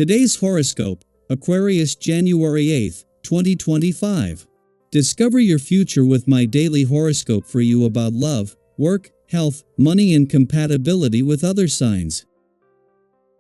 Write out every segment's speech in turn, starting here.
Today's horoscope, Aquarius January 8, 2025. Discover your future with my daily horoscope for you about love, work, health, money and compatibility with other signs.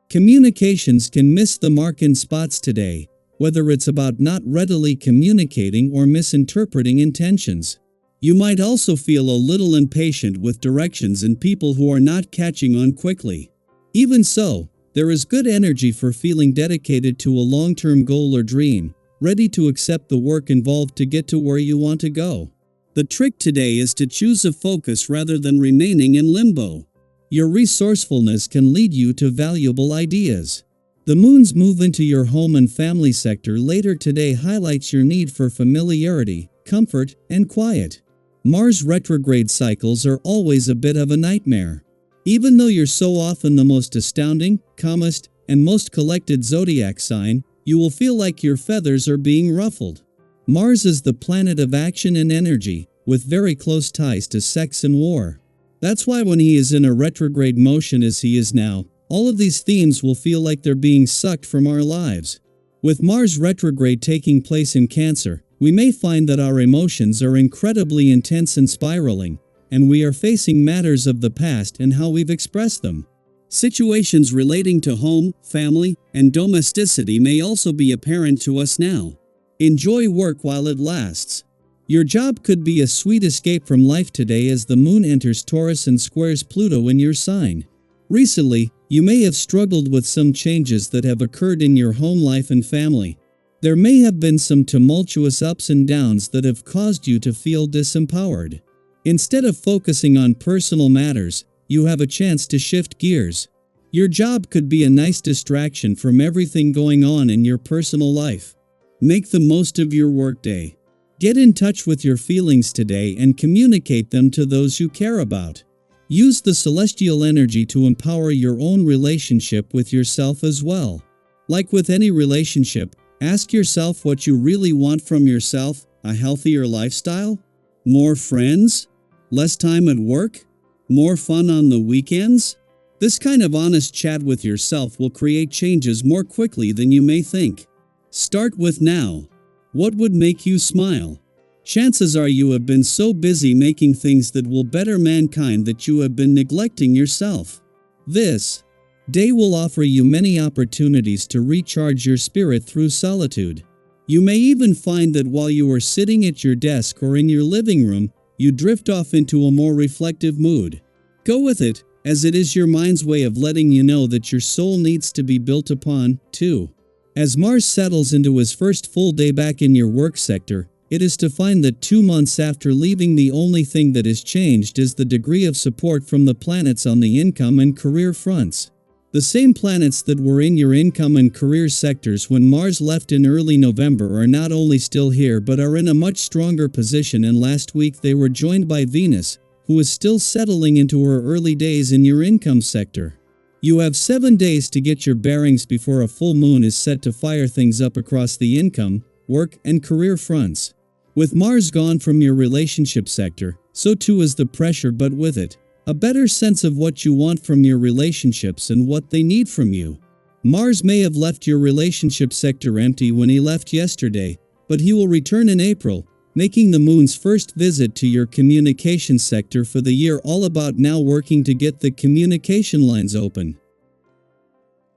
Communications can miss the mark in spots today, whether it's about not readily communicating or misinterpreting intentions. You might also feel a little impatient with directions and people who are not catching on quickly. Even so, there is good energy for feeling dedicated to a long-term goal or dream, ready to accept the work involved to get to where you want to go. The trick today is to choose a focus rather than remaining in limbo. Your resourcefulness can lead you to valuable ideas. The moon's move into your home and family sector later today highlights your need for familiarity, comfort, and quiet. Mars retrograde cycles are always a bit of a nightmare. Even though you're so often the most astounding, calmest, and most collected zodiac sign, you will feel like your feathers are being ruffled. Mars is the planet of action and energy, with very close ties to sex and war. That's why when he is in a retrograde motion as he is now, all of these themes will feel like they're being sucked from our lives. With Mars retrograde taking place in Cancer, we may find that our emotions are incredibly intense and spiraling, and we are facing matters of the past and how we've expressed them. Situations relating to home, family, and domesticity may also be apparent to us now. Enjoy work while it lasts. Your job could be a sweet escape from life today as the moon enters Taurus and squares Pluto in your sign. Recently, you may have struggled with some changes that have occurred in your home life and family. There may have been some tumultuous ups and downs that have caused you to feel disempowered. Instead of focusing on personal matters, you have a chance to shift gears. Your job could be a nice distraction from everything going on in your personal life. Make the most of your workday. Get in touch with your feelings today and communicate them to those you care about. Use the celestial energy to empower your own relationship with yourself as well. Like with any relationship, ask yourself what you really want from yourself: a healthier lifestyle? More friends? Less time at work? More fun on the weekends? This kind of honest chat with yourself will create changes more quickly than you may think. Start with now. What would make you smile? Chances are you have been so busy making things that will better mankind that you have been neglecting yourself. This day will offer you many opportunities to recharge your spirit through solitude. You may even find that while you are sitting at your desk or in your living room, you drift off into a more reflective mood. Go with it, as it is your mind's way of letting you know that your soul needs to be built upon, too. As Mars settles into his first full day back in your work sector, it is to find that 2 months after leaving, the only thing that has changed is the degree of support from the planets on the income and career fronts. The same planets that were in your income and career sectors when Mars left in early November are not only still here but are in a much stronger position, and last week they were joined by Venus, who is still settling into her early days in your income sector. You have 7 days to get your bearings before a full moon is set to fire things up across the income, work, and career fronts. With Mars gone from your relationship sector, so too is the pressure, but with it, a better sense of what you want from your relationships and what they need from you. Mars may have left your relationship sector empty when he left yesterday, but he will return in April, making the moon's first visit to your communication sector for the year all about now working to get the communication lines open.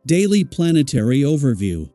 Daily Planetary Overview.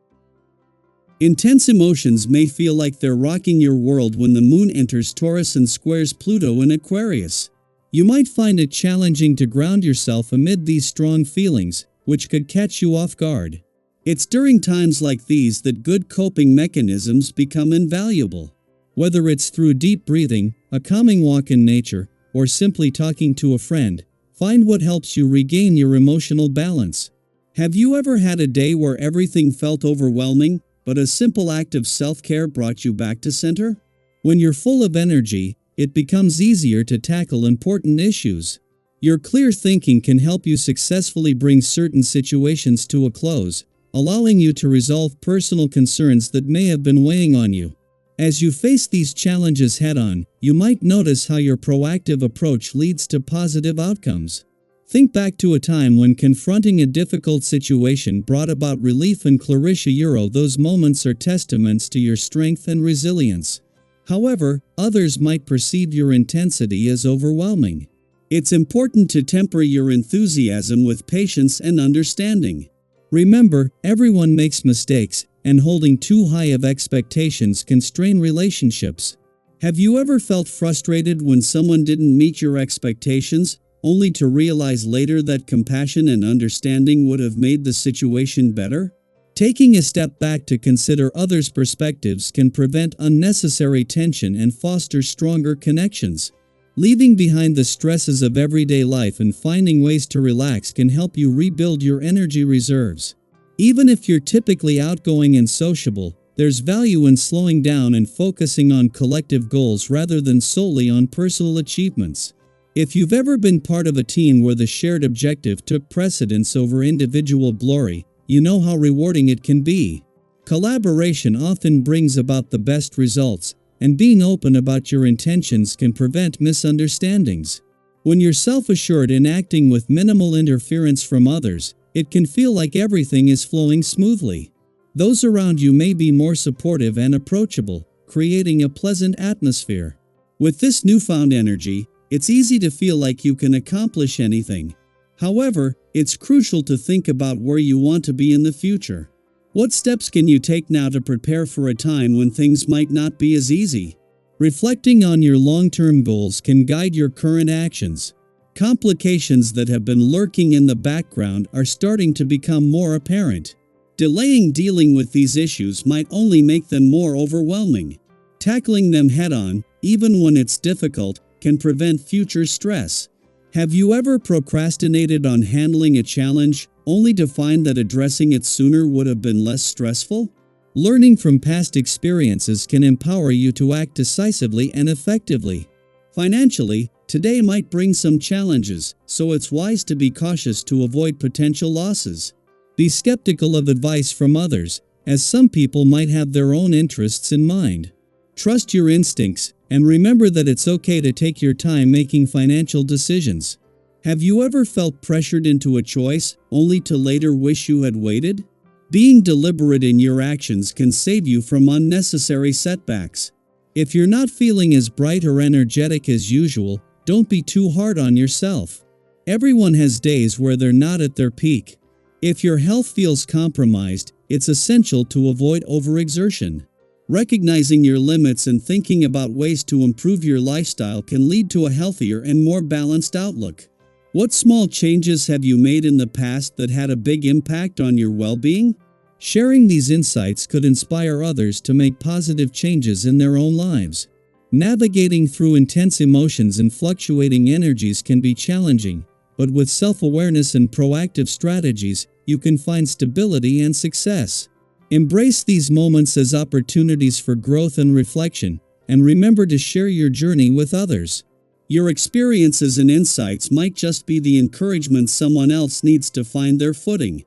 Intense emotions may feel like they're rocking your world when the moon enters Taurus and squares Pluto in Aquarius. You might find it challenging to ground yourself amid these strong feelings, which could catch you off guard. It's during times like these that good coping mechanisms become invaluable. Whether it's through deep breathing, a calming walk in nature, or simply talking to a friend, find what helps you regain your emotional balance. Have you ever had a day where everything felt overwhelming, but a simple act of self-care brought you back to center? When you're full of energy, it becomes easier to tackle important issues. Your clear thinking can help you successfully bring certain situations to a close, allowing you to resolve personal concerns that may have been weighing on you. As you face these challenges head-on, you might notice how your proactive approach leads to positive outcomes. Think back to a time when confronting a difficult situation brought about relief and clarity. Those moments are testaments to your strength and resilience. However, others might perceive your intensity as overwhelming. It's important to temper your enthusiasm with patience and understanding. Remember, everyone makes mistakes, and holding too high of expectations can strain relationships. Have you ever felt frustrated when someone didn't meet your expectations, only to realize later that compassion and understanding would have made the situation better? Taking a step back to consider others' perspectives can prevent unnecessary tension and foster stronger connections. Leaving behind the stresses of everyday life and finding ways to relax can help you rebuild your energy reserves. Even if you're typically outgoing and sociable, there's value in slowing down and focusing on collective goals rather than solely on personal achievements. If you've ever been part of a team where the shared objective took precedence over individual glory, you know how rewarding it can be. Collaboration often brings about the best results, and being open about your intentions can prevent misunderstandings. When you're self-assured and acting with minimal interference from others, it can feel like everything is flowing smoothly. Those around you may be more supportive and approachable, creating a pleasant atmosphere. With this newfound energy, it's easy to feel like you can accomplish anything. However, it's crucial to think about where you want to be in the future. What steps can you take now to prepare for a time when things might not be as easy? Reflecting on your long-term goals can guide your current actions. Complications that have been lurking in the background are starting to become more apparent. Delaying dealing with these issues might only make them more overwhelming. Tackling them head-on, even when it's difficult, can prevent future stress. Have you ever procrastinated on handling a challenge, only to find that addressing it sooner would have been less stressful? Learning from past experiences can empower you to act decisively and effectively. Financially, today might bring some challenges, so it's wise to be cautious to avoid potential losses. Be skeptical of advice from others, as some people might have their own interests in mind. Trust your instincts, and remember that it's okay to take your time making financial decisions. Have you ever felt pressured into a choice, only to later wish you had waited? Being deliberate in your actions can save you from unnecessary setbacks. If you're not feeling as bright or energetic as usual, don't be too hard on yourself. Everyone has days where they're not at their peak. If your health feels compromised, it's essential to avoid overexertion. Recognizing your limits and thinking about ways to improve your lifestyle can lead to a healthier and more balanced outlook. What small changes have you made in the past that had a big impact on your well-being? Sharing these insights could inspire others to make positive changes in their own lives. Navigating through intense emotions and fluctuating energies can be challenging, but with self-awareness and proactive strategies, you can find stability and success. Embrace these moments as opportunities for growth and reflection, and remember to share your journey with others. Your experiences and insights might just be the encouragement someone else needs to find their footing.